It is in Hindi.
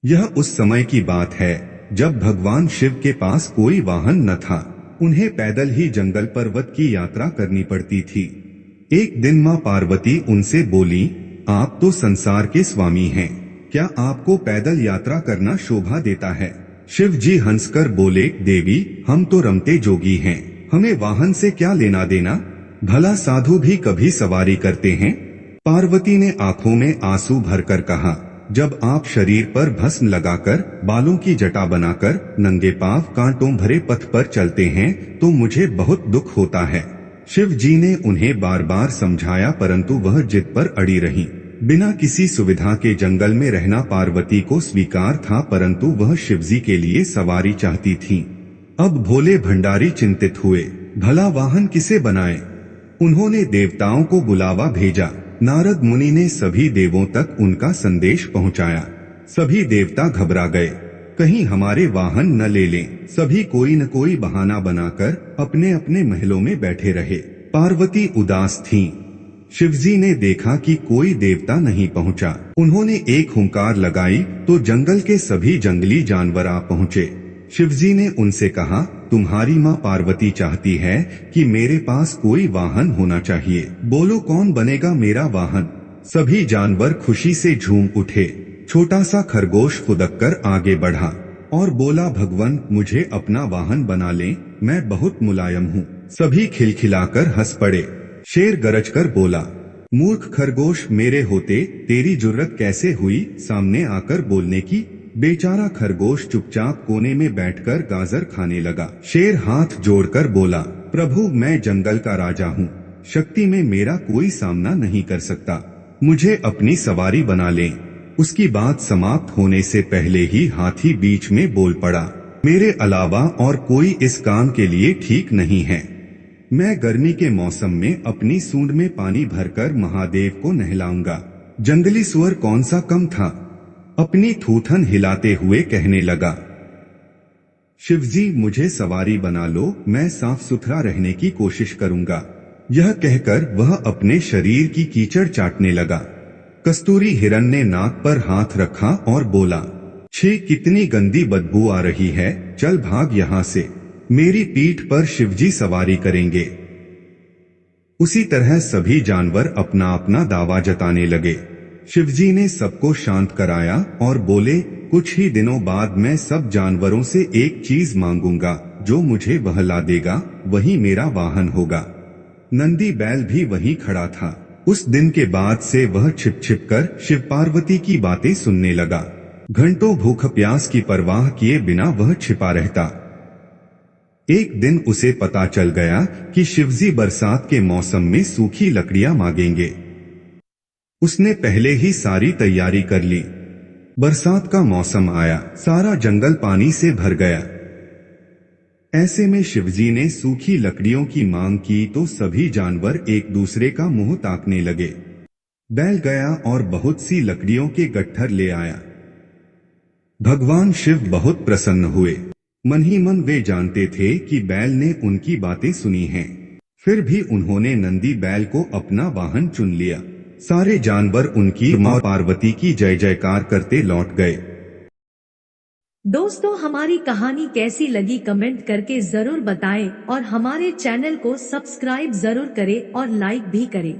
यह उस समय की बात है जब भगवान शिव के पास कोई वाहन न था। उन्हें पैदल ही जंगल पर्वत की यात्रा करनी पड़ती थी। एक दिन माँ पार्वती उनसे बोली, आप तो संसार के स्वामी हैं, क्या आपको पैदल यात्रा करना शोभा देता है? शिव जी हंसकर बोले, देवी, हम तो रमते जोगी हैं, हमें वाहन से क्या लेना देना? भला साधु भी कभी सवारी करते हैं? पार्वती ने आंखों में आंसू भरकर कहा, जब आप शरीर पर भस्म लगाकर, बालों की जटा बनाकर, नंगे पांव कांटों भरे पथ पर चलते हैं तो मुझे बहुत दुख होता है। शिव जी ने उन्हें बार बार समझाया परंतु वह जिद पर अड़ी रहीं। बिना किसी सुविधा के जंगल में रहना पार्वती को स्वीकार था परंतु वह शिवजी के लिए सवारी चाहती थीं। अब भोले भंडारी चिंतित हुए, भला वाहन किसे बनाए? उन्होंने देवताओं को बुलावा भेजा। नारद मुनि ने सभी देवों तक उनका संदेश पहुंचाया। सभी देवता घबरा गए, कहीं हमारे वाहन न ले लें। सभी कोई न कोई बहाना बनाकर अपने अपने महलों में बैठे रहे। पार्वती उदास थीं। शिवजी ने देखा कि कोई देवता नहीं पहुंचा। उन्होंने एक हुंकार लगाई तो जंगल के सभी जंगली जानवर आ पहुंचे। शिवजी ने उनसे कहा, तुम्हारी माँ पार्वती चाहती है कि मेरे पास कोई वाहन होना चाहिए, बोलो कौन बनेगा मेरा वाहन? सभी जानवर खुशी से झूम उठे। छोटा सा खरगोश फुदककर आगे बढ़ा और बोला, भगवान, मुझे अपना वाहन बना लें, मैं बहुत मुलायम हूँ। सभी खिलखिलाकर हंस पड़े। शेर गरजकर बोला, मूर्ख खरगोश, मेरे होते तेरी जुर्रत कैसे हुई सामने आकर बोलने की? बेचारा खरगोश चुपचाप कोने में बैठकर गाजर खाने लगा। शेर हाथ जोड़कर बोला, प्रभु, मैं जंगल का राजा हूँ, शक्ति में मेरा कोई सामना नहीं कर सकता, मुझे अपनी सवारी बना लें। उसकी बात समाप्त होने से पहले ही हाथी बीच में बोल पड़ा, मेरे अलावा और कोई इस काम के लिए ठीक नहीं है। मैं गर्मी के मौसम में अपनी सूंड में पानी भरकर महादेव को नहलाऊंगा। जंगली सुअर कौन सा कम था, अपनी थूथन हिलाते हुए कहने लगा, शिवजी, मुझे सवारी बना लो, मैं साफ सुथरा रहने की कोशिश करूंगा। यह कहकर वह अपने शरीर की कीचड़ चाटने लगा। कस्तूरी हिरण ने नाक पर हाथ रखा और बोला, छी, कितनी गंदी बदबू आ रही है, चल भाग यहाँ से, मेरी पीठ पर शिवजी सवारी करेंगे। उसी तरह सभी जानवर अपना अपना दावा जताने लगे। शिवजी ने सबको शांत कराया और बोले, कुछ ही दिनों बाद मैं सब जानवरों से एक चीज मांगूंगा, जो मुझे बहला देगा वही मेरा वाहन होगा। नंदी बैल भी वहीं खड़ा था। उस दिन के बाद से वह छिप छिप कर शिव पार्वती की बातें सुनने लगा। घंटों भूख प्यास की परवाह किए बिना वह छिपा रहता। एक दिन उसे पता चल गया कि शिवजी बरसात के मौसम में सूखी लकड़ियां मांगेंगे। उसने पहले ही सारी तैयारी कर ली। बरसात का मौसम आया, सारा जंगल पानी से भर गया। ऐसे में शिवजी ने सूखी लकड़ियों की मांग की तो सभी जानवर एक दूसरे का मुंह ताकने लगे। बैल गया और बहुत सी लकड़ियों के गट्ठर ले आया। भगवान शिव बहुत प्रसन्न हुए। मन ही मन वे जानते थे कि बैल ने उनकी बातें सुनी हैं। फिर भी उन्होंने नंदी बैल को अपना वाहन चुन लिया। सारे जानवर उनकी मां पार्वती की जय जयकार करते लौट गए। दोस्तों, हमारी कहानी कैसी लगी कमेंट करके जरूर बताएं और हमारे चैनल को सब्सक्राइब जरूर करें और लाइक भी करें।